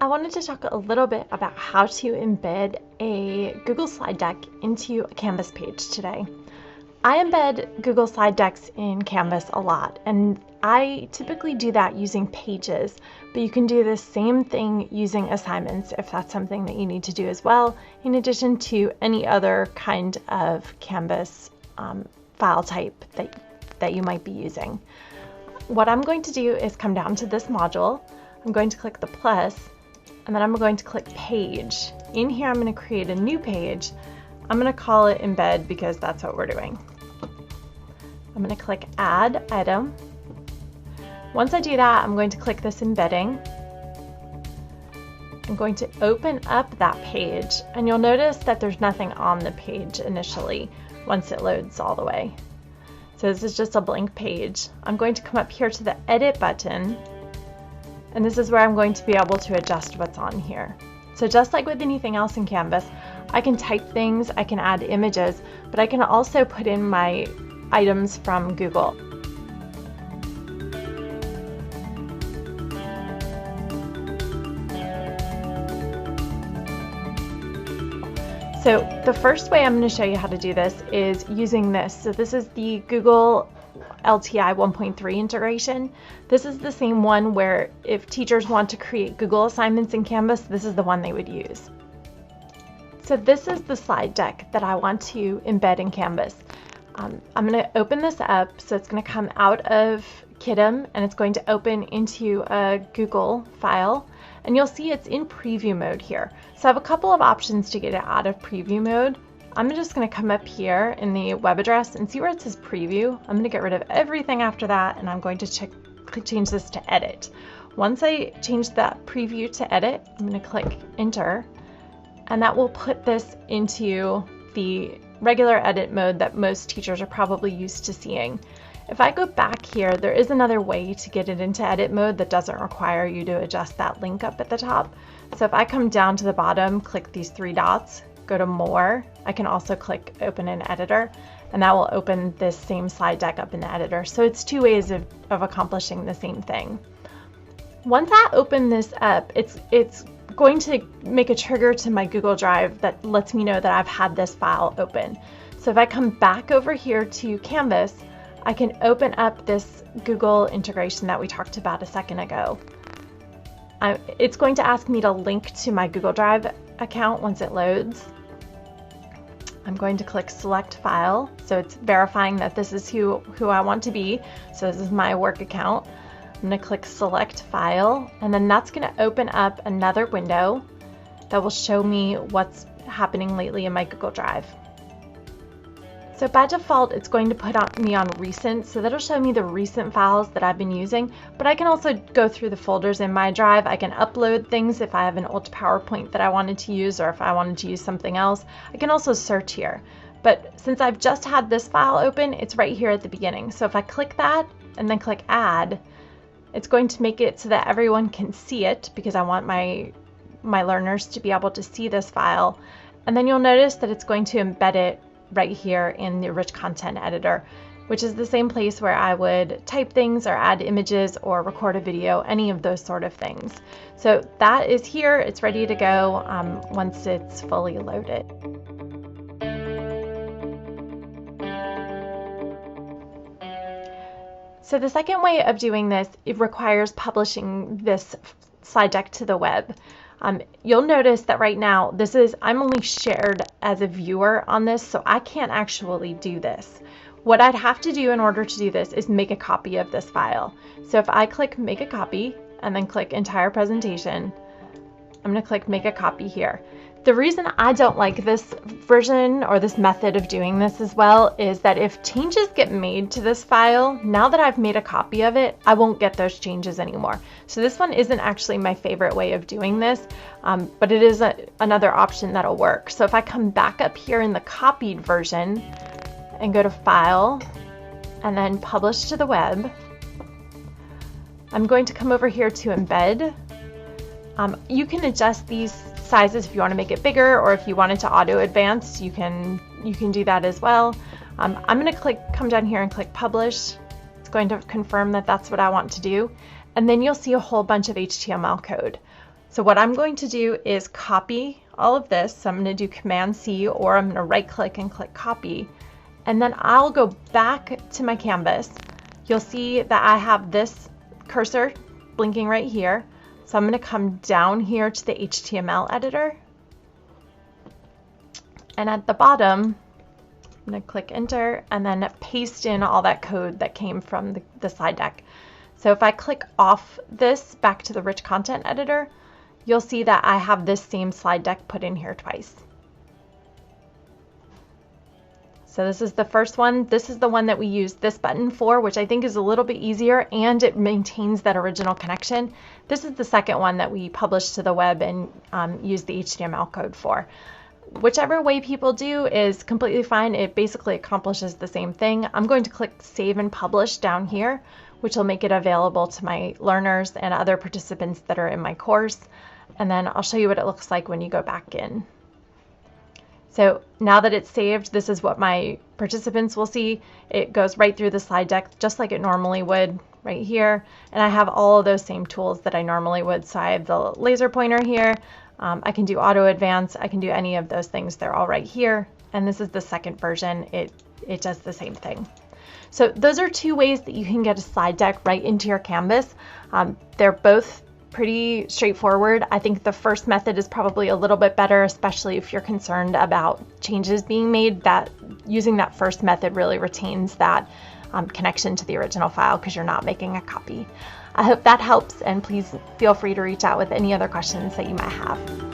I wanted to talk a little bit about how to embed a Google slide deck into a Canvas page today. I embed Google slide decks in Canvas a lot, and I typically do that using pages, but you can do the same thing using assignments if that's something that you need to do as well, in addition to any other kind of Canvas file type that you might be using. What I'm going to do is come down to this module. I'm going to click the plus, and then I'm going to click page. In here, I'm going to create a new page. I'm going to call it embed because that's what we're doing. I'm going to click add item. Once I do that, I'm going to click this embedding. I'm going to open up that page, and you'll notice that there's nothing on the page initially once it loads all the way. So this is just a blank page. I'm going to come up here to the edit button, and this is where I'm going to be able to adjust what's on here. So just like with anything else in Canvas, I can type things, I can add images, but I can also put in my items from Google. So the first way I'm going to show you how to do this is using this. So this is the Google LTI 1.3 integration. This is the same one where if teachers want to create Google assignments in Canvas, this is the one they would use. So this is the slide deck that I want to embed in Canvas. I'm going to open this up, so it's going to come out of Kidem and it's going to open into a Google file, and you'll see it's in preview mode here. So I have a couple of options to get it out of preview mode. I'm just going to come up here in the web address and see where it says preview. I'm going to get rid of everything after that, and I'm going to change this to edit. Once I change that preview to edit, I'm going to click enter, and that will put this into the regular edit mode that most teachers are probably used to seeing. If I go back here, there is another way to get it into edit mode that doesn't require you to adjust that link up at the top. So if I come down to the bottom, click these three dots, go to more, I can also click open in editor, and that will open this same slide deck up in the editor. So it's two ways of accomplishing the same thing. Once I open this up, it's going to make a trigger to my Google Drive that lets me know that I've had this file open. So if I come back over here to Canvas, I can open up this Google integration that we talked about a second ago. It's going to ask me to link to my Google Drive account once it loads. I'm going to click select file, so it's verifying that this is who I want to be. So this is my work account. I'm going to click select file, and then that's going to open up another window that will show me what's happening lately in my Google Drive. So by default, it's going to put me on recent, so that'll show me the recent files that I've been using, but I can also go through the folders in my drive. I can upload things if I have an old PowerPoint that I wanted to use, or if I wanted to use something else. I can also search here, but since I've just had this file open, it's right here at the beginning. So if I click that and then click add, it's going to make it so that everyone can see it, because I want my learners to be able to see this file. And then you'll notice that it's going to embed it right here in the rich content editor, which is the same place where I would type things or add images or record a video, any of those sort of things. So that is here, it's ready to go once it's fully loaded. So the second way of doing this, it requires publishing this slide deck to the web. You'll notice that right now, I'm only shared as a viewer on this, so I can't actually do this. What I'd have to do in order to do this is make a copy of this file. So if I click make a copy and then click entire presentation, I'm going to click make a copy here. The reason I don't like this version or this method of doing this as well is that if changes get made to this file, now that I've made a copy of it, I won't get those changes anymore. So this one isn't actually my favorite way of doing this, but it is another option that'll work. So if I come back up here in the copied version and go to File and then Publish to the Web, I'm going to come over here to Embed. You can adjust these sizes if you want to make it bigger, or if you wanted to auto advance, you can do that as well. I'm going to come down here and click publish. It's going to confirm that that's what I want to do, and then you'll see a whole bunch of HTML code. So what I'm going to do is copy all of this. So I'm going to do Command C, or I'm going to right click and click copy. And then I'll go back to my canvas. You'll see that I have this cursor blinking right here. So I'm going to come down here to the HTML editor. And at the bottom, I'm going to click enter and then paste in all that code that came from the slide deck. So if I click off this back to the rich content editor, you'll see that I have this same slide deck put in here twice. So this is the first one. This is the one that we use this button for, which I think is a little bit easier and it maintains that original connection. This is the second one that we publish to the web and use the HTML code for. Whichever way people do is completely fine. It basically accomplishes the same thing. I'm going to click Save and Publish down here, which will make it available to my learners and other participants that are in my course. And then I'll show you what it looks like when you go back in. So now that it's saved, this is what my participants will see. It goes right through the slide deck just like it normally would right here. And I have all of those same tools that I normally would. So I have the laser pointer here. I can do auto advance. I can do any of those things. They're all right here. And this is the second version. It does the same thing. So those are two ways that you can get a slide deck right into your Canvas. They're both pretty straightforward. I think the first method is probably a little bit better, especially if you're concerned about changes being made. That using that first method really retains that connection to the original file because you're not making a copy. I hope that helps, and please feel free to reach out with any other questions that you might have.